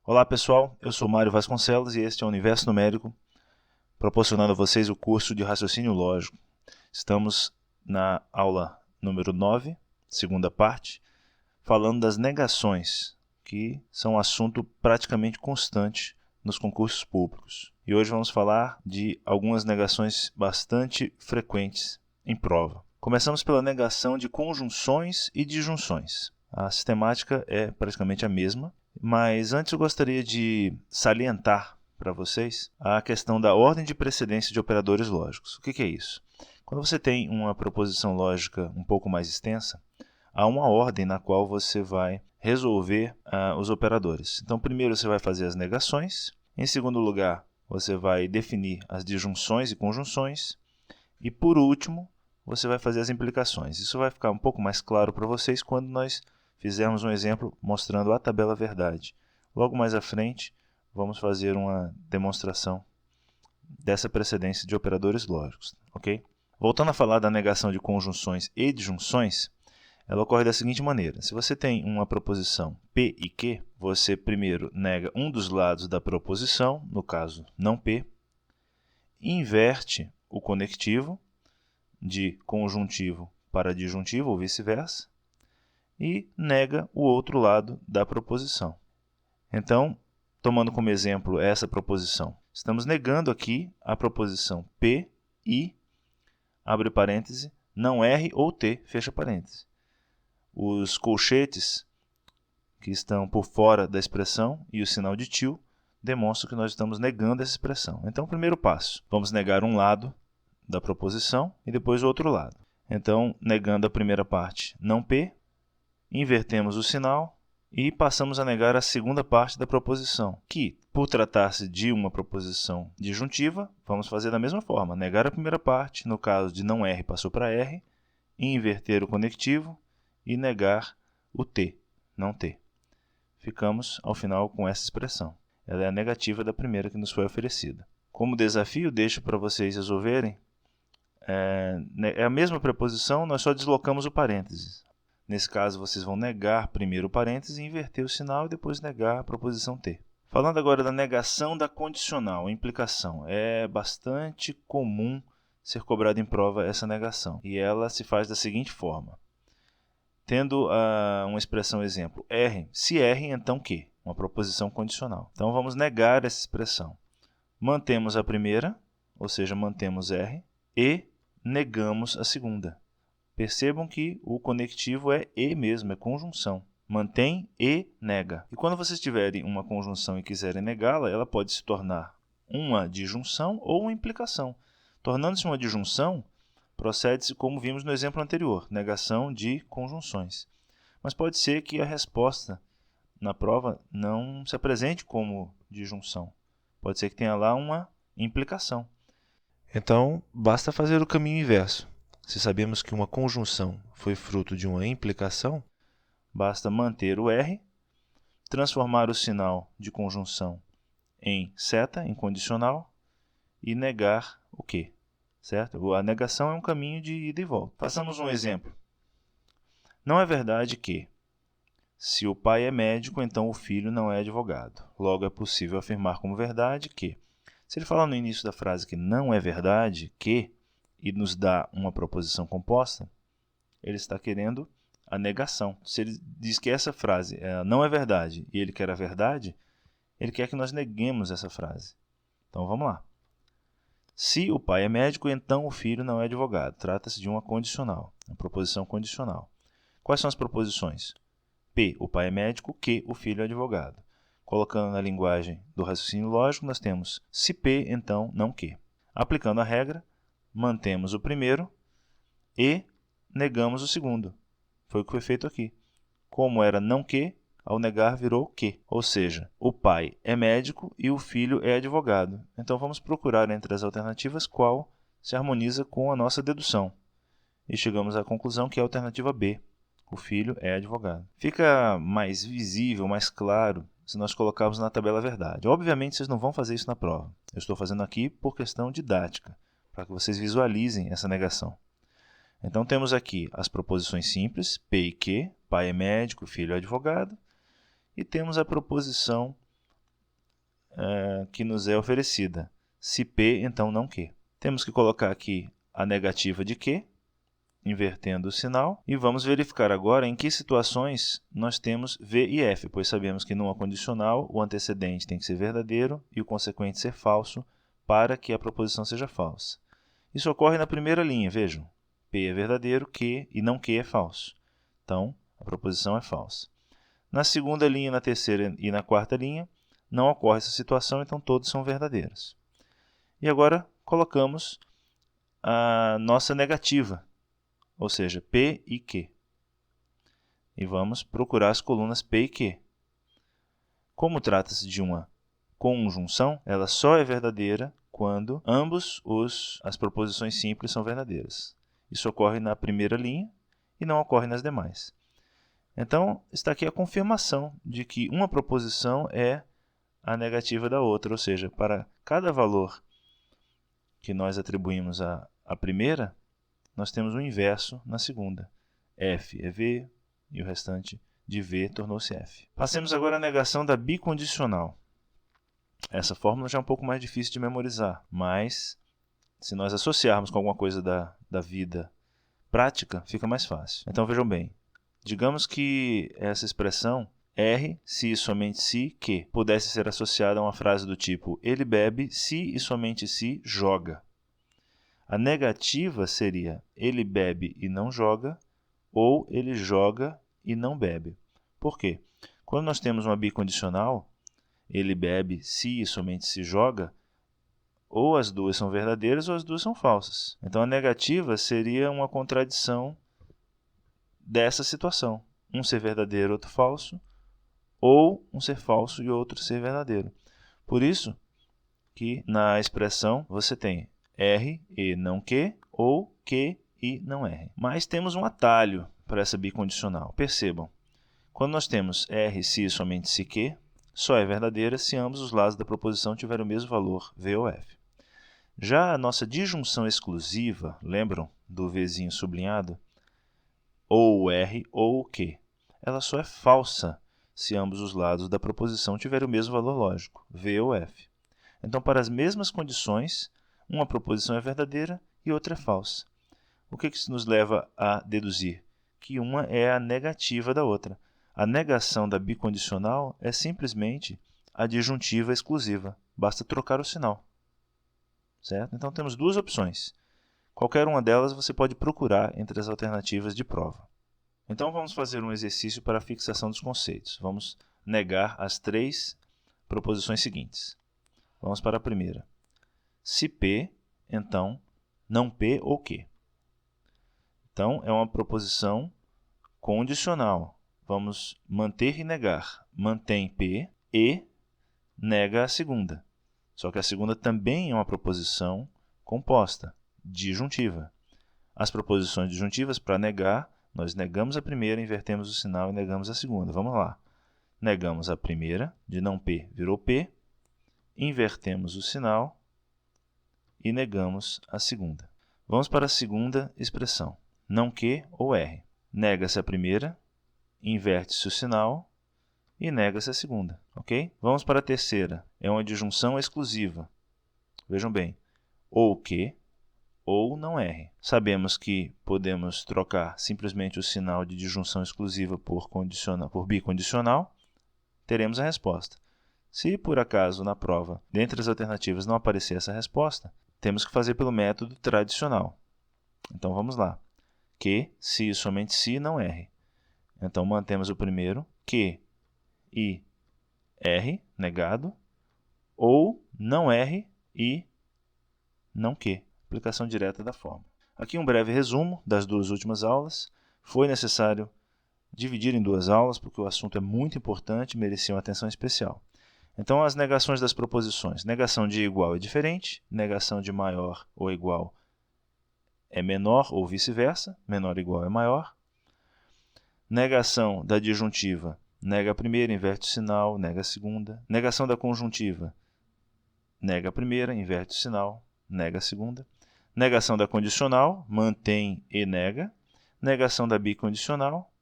Olá pessoal, eu sou Mário Vasconcelos e este é o Universo Numérico, proporcionando a vocês o curso de Raciocínio Lógico. Estamos na aula número 9, segunda parte, falando das negações, que são um assunto praticamente constante nos concursos públicos. E hoje vamos falar de algumas negações bastante frequentes em prova. Começamos pela negação de conjunções e disjunções. A sistemática é praticamente a mesma, mas antes eu gostaria de salientar para vocês a questão da ordem de precedência de operadores lógicos. O que é isso? Quando você tem uma proposição lógica um pouco mais extensa, há uma ordem na qual você vai resolver os operadores. Então, primeiro você vai fazer as negações, em segundo lugar, você vai definir as disjunções e conjunções, e por último, você vai fazer as implicações. Isso vai ficar um pouco mais claro para vocês quando nós fizermos um exemplo mostrando a tabela verdade. Logo mais à frente, vamos fazer uma demonstração dessa precedência de operadores lógicos, ok? Voltando a falar da negação de conjunções e disjunções, ela ocorre da seguinte maneira. Se você tem uma proposição P e Q, você primeiro nega um dos lados da proposição, no caso não P, inverte o conectivo de conjuntivo para disjuntivo ou vice-versa e nega o outro lado da proposição. Então, tomando como exemplo essa proposição, estamos negando aqui a proposição P e, abre parêntese, não R ou T, fecha parêntese. Os colchetes que estão por fora da expressão e o sinal de til demonstram que nós estamos negando essa expressão. Então, primeiro passo, vamos negar um lado da proposição e depois o outro lado. Então, negando a primeira parte, não P, invertemos o sinal e passamos a negar a segunda parte da proposição, que, por tratar-se de uma proposição disjuntiva, vamos fazer da mesma forma, negar a primeira parte, no caso de não R passou para R, inverter o conectivo e negar o T, não T. Ficamos, ao final, com essa expressão. Ela é a negativa da primeira que nos foi oferecida. Como desafio, deixo para vocês resolverem. É a mesma preposição, nós só deslocamos o parênteses. Nesse caso, vocês vão negar primeiro o parêntese, inverter o sinal e depois negar a proposição T. Falando agora da negação da condicional, implicação. É bastante comum ser cobrada em prova essa negação. E ela se faz da seguinte forma. Tendo uma expressão exemplo, R, se R, então Q, uma proposição condicional. Então, vamos negar essa expressão. Mantemos a primeira, ou seja, mantemos R, e negamos a segunda. Percebam que o conectivo é e mesmo, é conjunção. Mantém e nega. E quando vocês tiverem uma conjunção e quiserem negá-la, ela pode se tornar uma disjunção ou uma implicação. Tornando-se uma disjunção, procede-se como vimos no exemplo anterior, negação de conjunções. Mas pode ser que a resposta na prova não se apresente como disjunção. Pode ser que tenha lá uma implicação. Então, basta fazer o caminho inverso. Se sabemos que uma conjunção foi fruto de uma implicação, basta manter o R, transformar o sinal de conjunção em seta, em condicional, e negar o Q. Certo? A negação é um caminho de ida e volta. Façamos um exemplo. Não é verdade que, se o pai é médico, então o filho não é advogado. Logo, é possível afirmar como verdade que, se ele falar no início da frase que não é verdade que, e nos dá uma proposição composta, ele está querendo a negação. Se ele diz que essa frase não é verdade e ele quer a verdade, ele quer que nós neguemos essa frase. Então, vamos lá. Se o pai é médico, então o filho não é advogado. Trata-se de uma condicional, uma proposição condicional. Quais são as proposições? P, o pai é médico, Q, o filho é advogado. Colocando na linguagem do raciocínio lógico, nós temos se P, então não Q. Aplicando a regra, mantemos o primeiro e negamos o segundo. Foi o que foi feito aqui. Como era não Q, ao negar virou Q. Ou seja, o pai é médico e o filho é advogado. Então vamos procurar entre as alternativas qual se harmoniza com a nossa dedução. E chegamos à conclusão que é a alternativa B. O filho é advogado. Fica mais visível, mais claro, se nós colocarmos na tabela verdade. Obviamente vocês não vão fazer isso na prova. Eu estou fazendo aqui por questão didática, para que vocês visualizem essa negação. Então temos aqui as proposições simples, P e Q, pai é médico, filho é advogado, e temos a proposição que nos é oferecida. Se P, então não Q. Temos que colocar aqui a negativa de Q, invertendo o sinal, e vamos verificar agora em que situações nós temos V e F, pois sabemos que numa condicional o antecedente tem que ser verdadeiro e o consequente ser falso para que a proposição seja falsa. Isso ocorre na primeira linha, vejam. P é verdadeiro, Q e não Q é falso. Então, a proposição é falsa. Na segunda linha, na terceira e na quarta linha, não ocorre essa situação, então todos são verdadeiros. E agora colocamos a nossa negativa, ou seja, P e Q. E vamos procurar as colunas P e Q. Como trata-se de uma conjunção, ela só é verdadeira quando as proposições simples são verdadeiras. Isso ocorre na primeira linha e não ocorre nas demais. Então, está aqui a confirmação de que uma proposição é a negativa da outra, ou seja, para cada valor que nós atribuímos à primeira, nós temos o inverso na segunda. F é V e o restante de V tornou-se F. Passemos agora à negação da bicondicional. Essa fórmula já é um pouco mais difícil de memorizar, mas se nós associarmos com alguma coisa da vida prática, fica mais fácil. Então vejam bem, digamos que essa expressão R, se e somente se, que pudesse ser associada a uma frase do tipo ele bebe se e somente se joga. A negativa seria ele bebe e não joga, ou ele joga e não bebe. Por quê? Quando nós temos uma bicondicional, ele bebe se e somente se joga, ou as duas são verdadeiras ou as duas são falsas. Então a negativa seria uma contradição dessa situação. Um ser verdadeiro, outro falso, ou um ser falso e outro ser verdadeiro. Por isso que na expressão você tem R e não Q, ou Q e não R. Mas temos um atalho para essa bicondicional. Percebam, quando nós temos R se e somente se Q, só é verdadeira se ambos os lados da proposição tiverem o mesmo valor, V ou F. Já a nossa disjunção exclusiva, lembram do Vzinho sublinhado? Ou R ou Q. Ela só é falsa se ambos os lados da proposição tiverem o mesmo valor lógico, V ou F. Então, para as mesmas condições, uma proposição é verdadeira e outra é falsa. O que isso nos leva a deduzir? Que uma é a negativa da outra. A negação da bicondicional é simplesmente a disjuntiva exclusiva. Basta trocar o sinal. Certo? Então, temos duas opções. Qualquer uma delas você pode procurar entre as alternativas de prova. Então, vamos fazer um exercício para a fixação dos conceitos. Vamos negar as três proposições seguintes. Vamos para a primeira. Se P, então, não P ou Q. Então, é uma proposição condicional. Vamos manter e negar. Mantém P e nega a segunda. Só que a segunda também é uma proposição composta, disjuntiva. As proposições disjuntivas, para negar, nós negamos a primeira, invertemos o sinal e negamos a segunda. Vamos lá. Negamos a primeira, de não P virou P, invertemos o sinal e negamos a segunda. Vamos para a segunda expressão, não Q ou R. Nega-se a primeira, inverte-se o sinal e nega-se a segunda. Ok? Vamos para a terceira, é uma disjunção exclusiva. Vejam bem, ou Q ou não R. Sabemos que podemos trocar simplesmente o sinal de disjunção exclusiva por bicondicional, teremos a resposta. Se por acaso na prova, dentre as alternativas, não aparecer essa resposta, temos que fazer pelo método tradicional. Então vamos lá. Q, se e somente se, não R. Então mantemos o primeiro, Q e R, negado, ou não R e não Q. Aplicação direta da fórmula. Aqui um breve resumo das duas últimas aulas. Foi necessário dividir em duas aulas, porque o assunto é muito importante e merecia uma atenção especial. Então, as negações das proposições. Negação de igual é diferente, negação de maior ou igual é menor ou vice-versa, menor ou igual é maior. Negação da disjuntiva, nega a primeira, inverte o sinal, nega a segunda. Negação da conjuntiva, nega a primeira, inverte o sinal, nega a segunda. Negação da condicional, mantém e nega. Negação da bicondicional.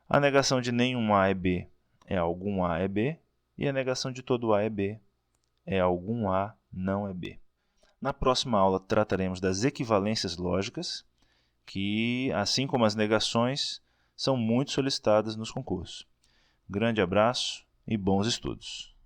A negação de nenhum A é B é algum A é B. E a negação de todo A é B é algum A, não é B. Na próxima aula trataremos das equivalências lógicas, que, assim como as negações, são muito solicitadas nos concursos. Grande abraço e bons estudos!